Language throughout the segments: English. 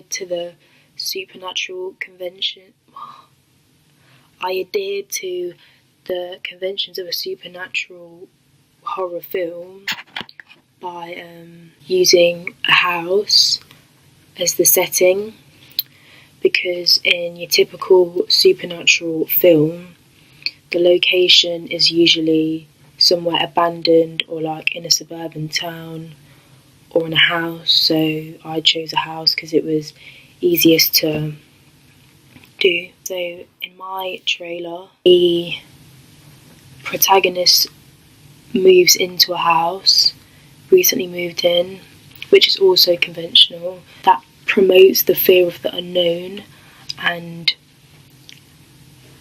to the supernatural convention. I adhered to the conventions of a supernatural horror film by using a house as the setting, because in your typical supernatural film, the location is usually somewhere abandoned or like in a suburban town or in a house. So I chose a house because it was easiest to do. So in my trailer, the protagonist moves into a house, recently moved in, which is also conventional. That promotes the fear of the unknown and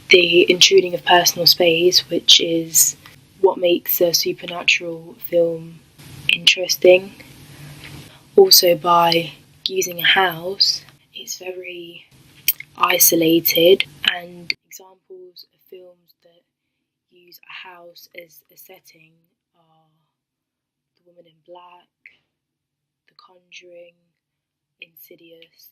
the intruding of personal space, which is what makes a supernatural film interesting. Also, by using a house, it's very isolated, and examples of films that use a house as a setting are The Woman in Black, The Conjuring, Insidious.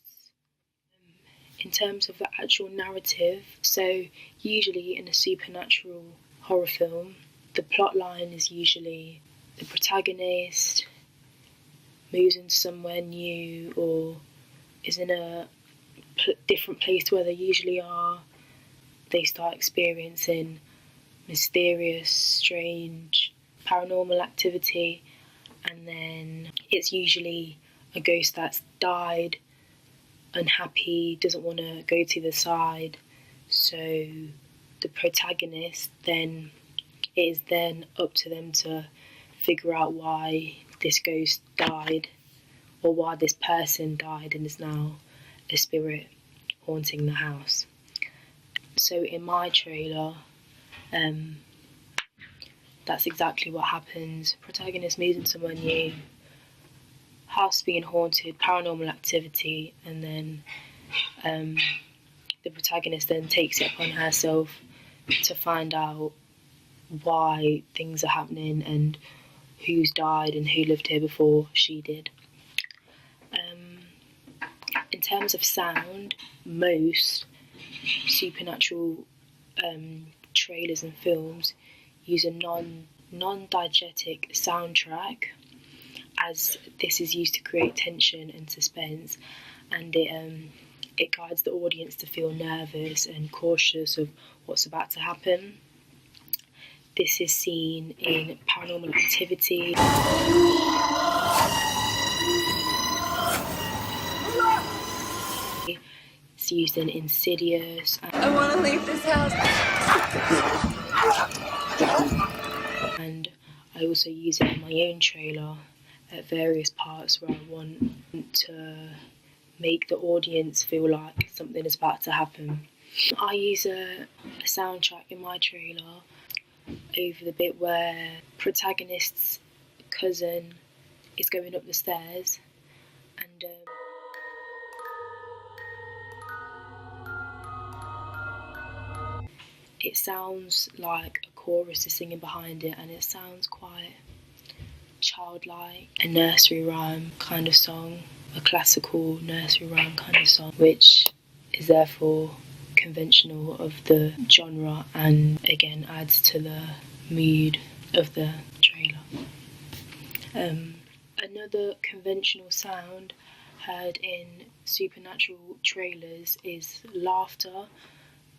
In terms of the actual narrative, so usually in a supernatural horror film, the plot line is usually the protagonist moves into somewhere new or is in a different place to where they usually are. They start experiencing mysterious, strange, paranormal activity, and then it's usually a ghost that's died, unhappy, doesn't want to go to the side. So the protagonist, then it is then up to them to figure out why this ghost died, or why this person died and is now a spirit haunting the house. So in my trailer, that's exactly what happens. Protagonist moves into somewhere new, house being haunted, paranormal activity, and then the protagonist then takes it upon herself to find out why things are happening and who's died and who lived here before she did. In terms of sound, most supernatural trailers and films use a non-diegetic soundtrack, as this is used to create tension and suspense, and it guides the audience to feel nervous and cautious of what's about to happen. This is seen in Paranormal Activity, it's used in Insidious. I want to leave this house. And I also use it in my own trailer at various parts where I want to make the audience feel like something is about to happen. I use a soundtrack in my trailer over the bit where protagonist's cousin is going up the stairs, and it sounds like a chorus is singing behind it, and it sounds quite childlike, a nursery rhyme kind of song, a classical nursery rhyme kind of song, which is therefore conventional of the genre and again adds to the mood of the trailer. Another conventional sound heard in supernatural trailers is laughter,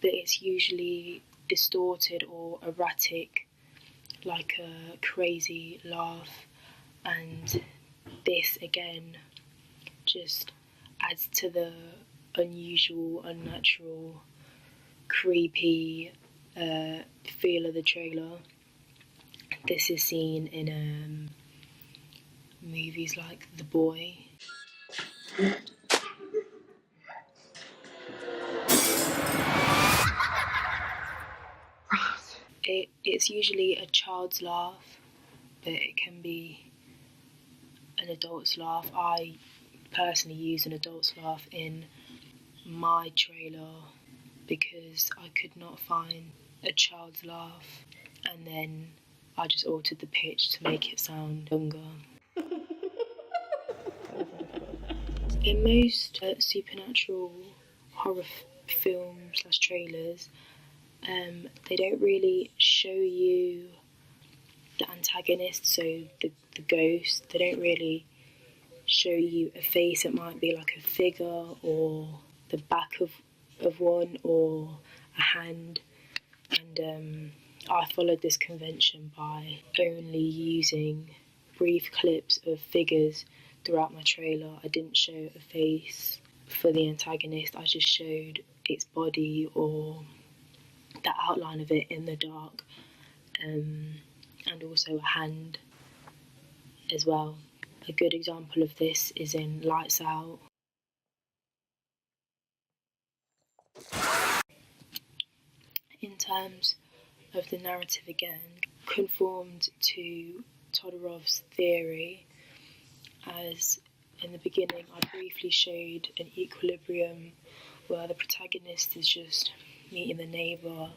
but it's usually distorted or erratic, like a crazy laugh, and this again just adds to the unusual, unnatural, creepy feel of the trailer. This is seen in movies like The Boy. It's usually a child's laugh, but it can be an adult's laugh. I personally use an adult's laugh in my trailer because I could not find a child's laugh, and then I just altered the pitch to make it sound younger. In most supernatural horror films / trailers, they don't really show you the antagonist, so the ghost. They don't really show you a face. It might be like a figure or the back of one or a hand. And I followed this convention by only using brief clips of figures throughout my trailer. I didn't show a face for the antagonist. I just showed its body or the outline of it in the dark, and also a hand as well. A good example of this is in Lights Out. In terms of the narrative again, conformed to Todorov's theory, as in the beginning I briefly showed an equilibrium where the protagonist is just meeting the neighbour,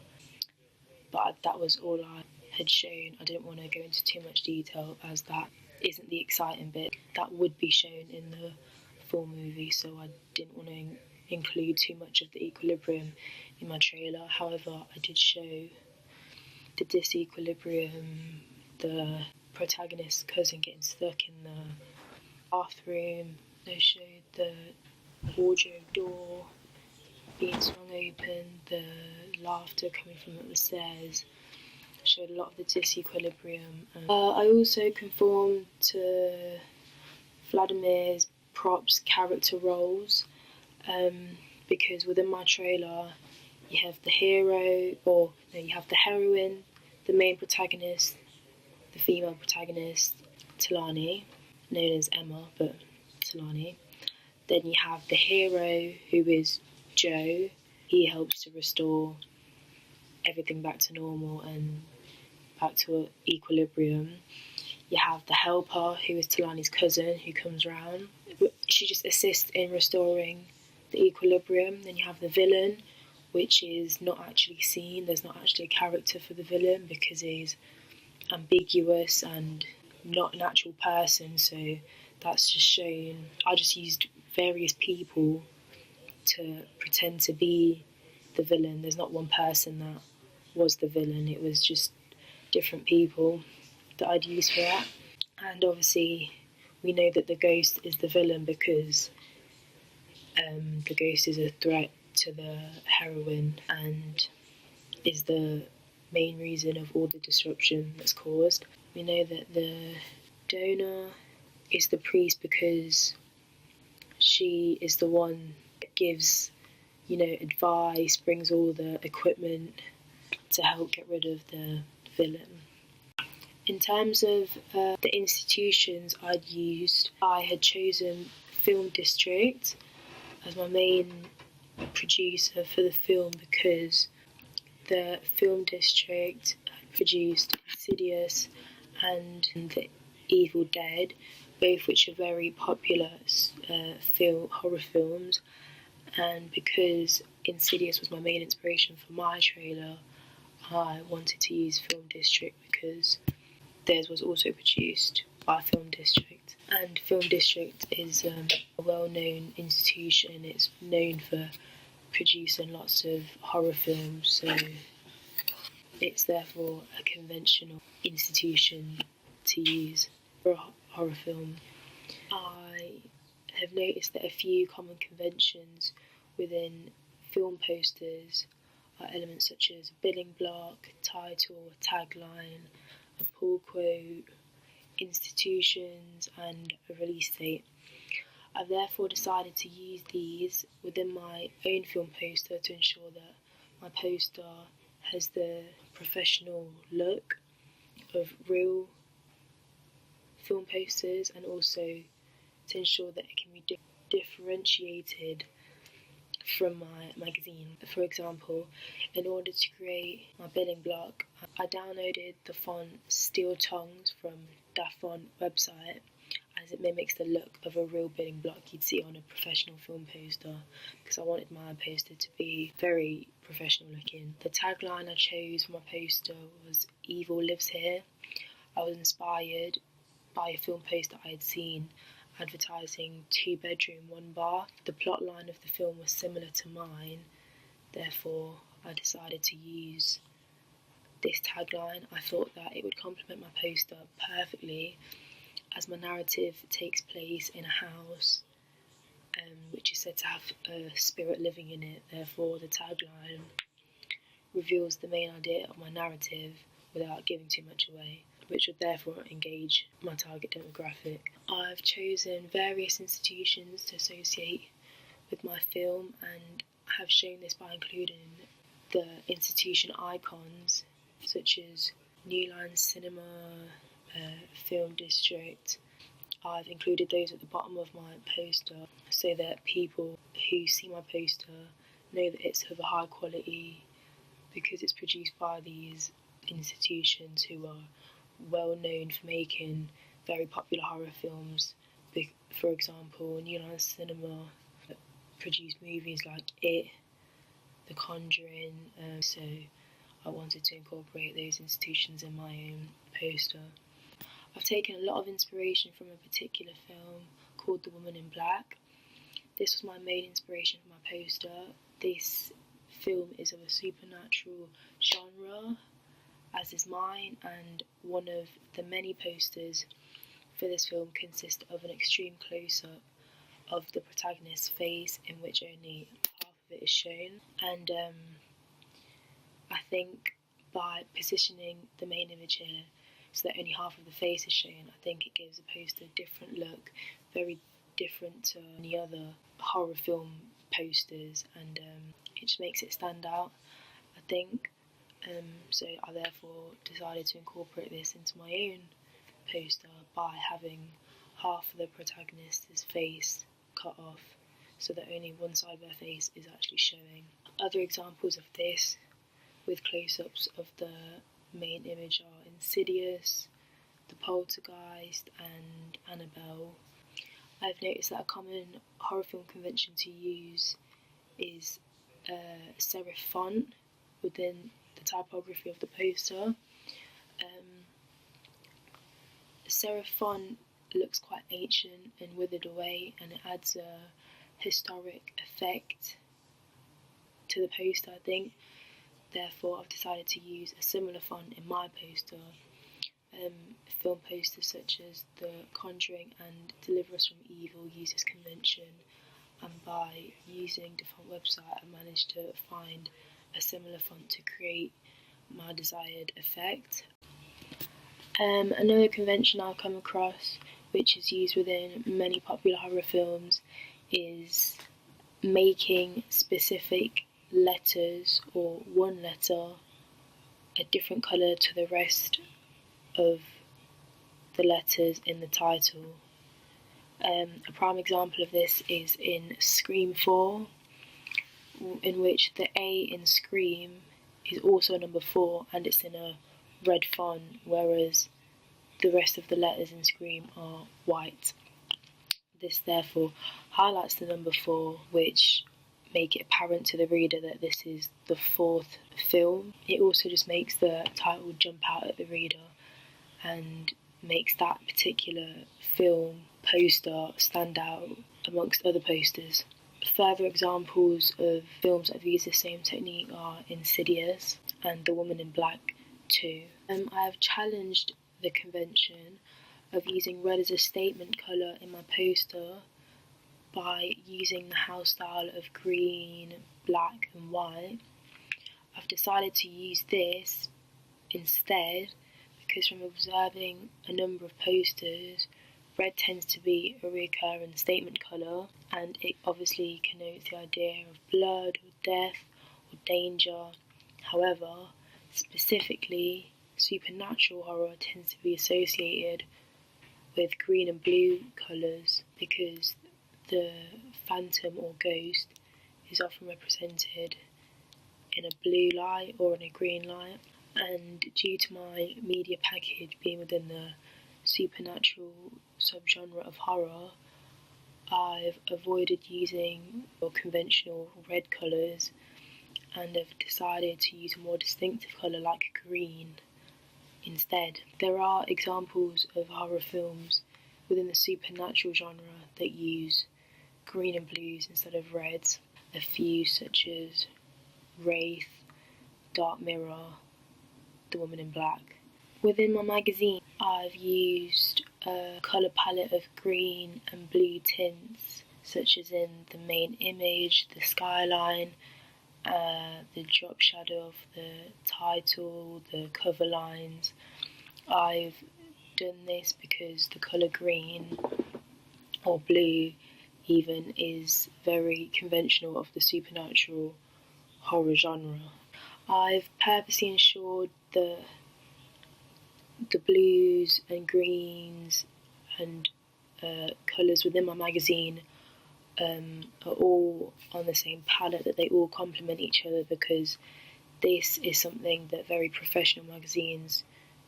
but that was all I had shown. I didn't want to go into too much detail as that isn't the exciting bit. That would be shown in the full movie, so I didn't want to include too much of the equilibrium in my trailer. However, I did show the disequilibrium, the protagonist's cousin getting stuck in the bathroom. I showed the wardrobe door being swung open, the laughter coming from up the stairs. I showed a lot of the disequilibrium. I also conformed to Vladimir's props character roles, because within my trailer you have the hero, or no, you have the heroine, the main protagonist, the female protagonist, Talani, known as Emma, but Talani. Then you have the hero, who is Joe. He helps to restore everything back to normal and back to equilibrium. You have the helper, who is Talani's cousin, who comes round. She just assists in restoring the equilibrium. Then you have the villain, which is not actually seen. There's not actually a character for the villain because he's ambiguous and not an actual person, so that's just shown. I just used various people to pretend to be the villain. There's not one person that was the villain, it was just different people that I'd used for that. And obviously we know that the ghost is the villain because the ghost is a threat to the heroine and is the main reason of all the disruption that's caused. We know that the donor is the priest because she is the one that gives, advice, brings all the equipment to help get rid of the villain. In terms of the institutions I'd used, I had chosen Film District as my main producer for the film because the Film District produced Insidious and The Evil Dead, both which are very popular horror films, and because Insidious was my main inspiration for my trailer, I wanted to use Film District because theirs was also produced by Film District. And Film District is a well-known institution. It's known for producing lots of horror films, so it's therefore a conventional institution to use for a horror film. I have noticed that a few common conventions within film posters are elements such as a billing block, title, tagline, a pull quote, institutions, and a release date. I've therefore decided to use these within my own film poster to ensure that my poster has the professional look of real film posters, and also to ensure that it can be differentiated from my magazine. For example, in order to create my billing block, I downloaded the font Steel Tongues from Dafont website, as it mimics the look of a real billing block you'd see on a professional film poster, because I wanted my poster to be very professional looking. The tagline I chose for my poster was "Evil Lives Here." I was inspired by a film poster I had seen, advertising 2-bedroom, 1-bath. The plotline of the film was similar to mine, therefore I decided to use this tagline. I thought that it would complement my poster perfectly, as my narrative takes place in a house which is said to have a spirit living in it. Therefore, the tagline reveals the main idea of my narrative without giving too much away, which would therefore engage my target demographic. I've chosen various institutions to associate with my film and have shown this by including the institution icons such as New Line Cinema, Film District. I've included those at the bottom of my poster so that people who see my poster know that it's of a high quality, because it's produced by these institutions who are well known for making very popular horror films. For example, New Line Cinema produced movies like It, The Conjuring, so I wanted to incorporate those institutions in my own poster. I've taken a lot of inspiration from a particular film called The Woman in Black. This was my main inspiration for my poster. This film is of a supernatural genre, as is mine, and one of the many posters for this film consists of an extreme close-up of the protagonist's face, in which only half of it is shown. And I think by positioning the main image here so that only half of the face is shown, I think it gives the poster a different look, very different to any other horror film posters, and it just makes it stand out, I think. So I therefore decided to incorporate this into my own poster by having half of the protagonist's face cut off so that only one side of their face is actually showing. Other examples of this with close-ups of the main image are Insidious, The Poltergeist and Annabelle. I've noticed that a common horror film convention to use is serif font within the typography of the poster. Serif font looks quite ancient and withered away, and it adds a historic effect to the poster, I think. Therefore, I've decided to use a similar font in my poster. Film posters such as The Conjuring and Deliver Us From Evil use this convention, and by using the font website I managed to find a similar font to create my desired effect. Another convention I've come across, which is used within many popular horror films, is making specific letters or one letter a different colour to the rest of the letters in the title. A prime example of this is in Scream 4, in which the A in Scream is also number 4 and it's in a red font, whereas the rest of the letters in Scream are white. This therefore highlights the number 4, which make it apparent to the reader that this is the 4th film. It also just makes the title jump out at the reader and makes that particular film poster stand out amongst other posters. Further examples of films that have used the same technique are Insidious and The Woman in Black 2. I have challenged the convention of using red as a statement colour in my poster by using the house style of green, black and white. I've decided to use this instead because from observing a number of posters, red tends to be a recurring statement colour, and it obviously connotes the idea of blood or death or danger. However, specifically, supernatural horror tends to be associated with green and blue colours because the phantom or ghost is often represented in a blue light or in a green light. And due to my media package being within the supernatural subgenre of horror, I've avoided using more conventional red colours and have decided to use a more distinctive colour like green instead. There are examples of horror films within the supernatural genre that use green and blues instead of reds. A few such as Wraith, Dark Mirror, The Woman in Black. Within my magazine, I've used a colour palette of green and blue tints, such as in the main image, the skyline, the drop shadow of the title, the cover lines. I've done this because the colour green, or blue even, is very conventional of the supernatural horror genre. I've purposely ensured the blues and greens and colours within my magazine are all on the same palette, that they all complement each other, because this is something that very professional magazines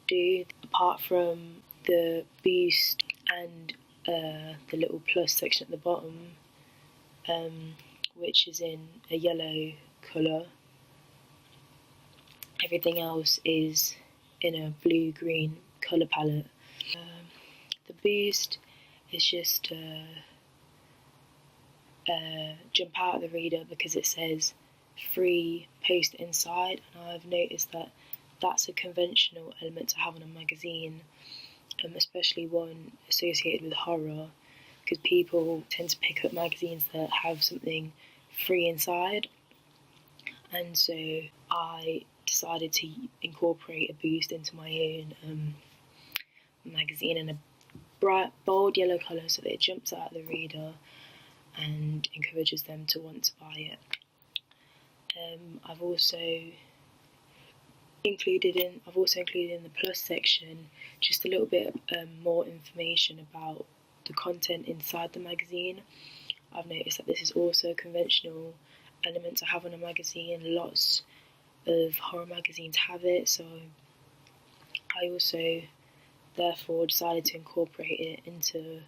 do. Apart from the boost and the little plus section at the bottom, which is in a yellow colour, everything else is in a blue-green colour palette. The boost is just jump out of the reader because it says free post inside, and I've noticed that that's a conventional element to have in a magazine, especially one associated with horror, because people tend to pick up magazines that have something free inside, and so I decided to incorporate a boost into my own magazine in a bright, bold yellow colour so that it jumps out at the reader and encourages them to want to buy it. I've also included in the plus section just a little bit more information about the content inside the magazine. I've noticed that this is also a conventional element to have in a magazine. Lots of horror magazines have it, so I also therefore decided to incorporate it into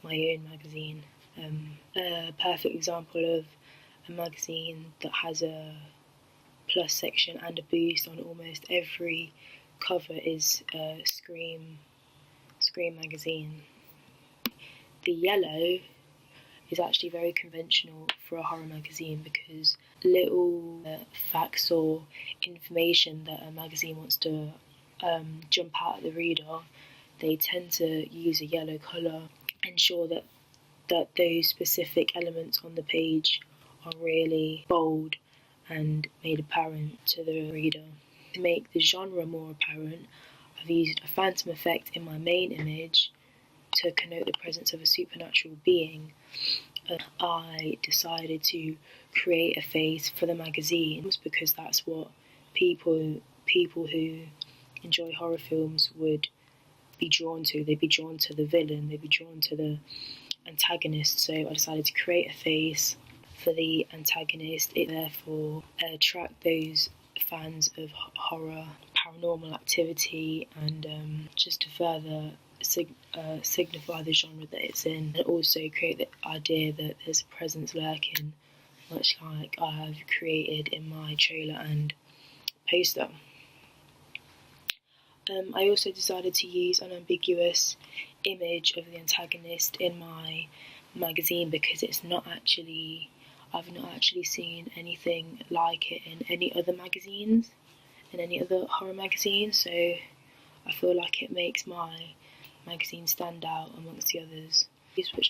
my own magazine. A perfect example of a magazine that has a plus section and a boost on almost every cover is Scream magazine. The yellow is actually very conventional for a horror magazine, because little facts or information that a magazine wants to jump out at the reader, they tend to use a yellow colour, ensure that those specific elements on the page are really bold and made apparent to the reader. To make the genre more apparent, I've used a phantom effect in my main image to connote the presence of a supernatural being. I decided to create a face for the magazine because that's what people who enjoy horror films would be drawn to. They'd be drawn to the villain, they'd be drawn to the antagonist, so I decided to create a face for the antagonist. It therefore attract those fans of horror, paranormal activity, and just to further signify the genre that it's in, and also create the idea that there's a presence lurking, much like I have created in my trailer and poster. I also decided to use an ambiguous image of the antagonist in my magazine because I've not actually seen anything like it in any other magazines, in any other horror magazines, so I feel like it makes my magazine stand out amongst the others, which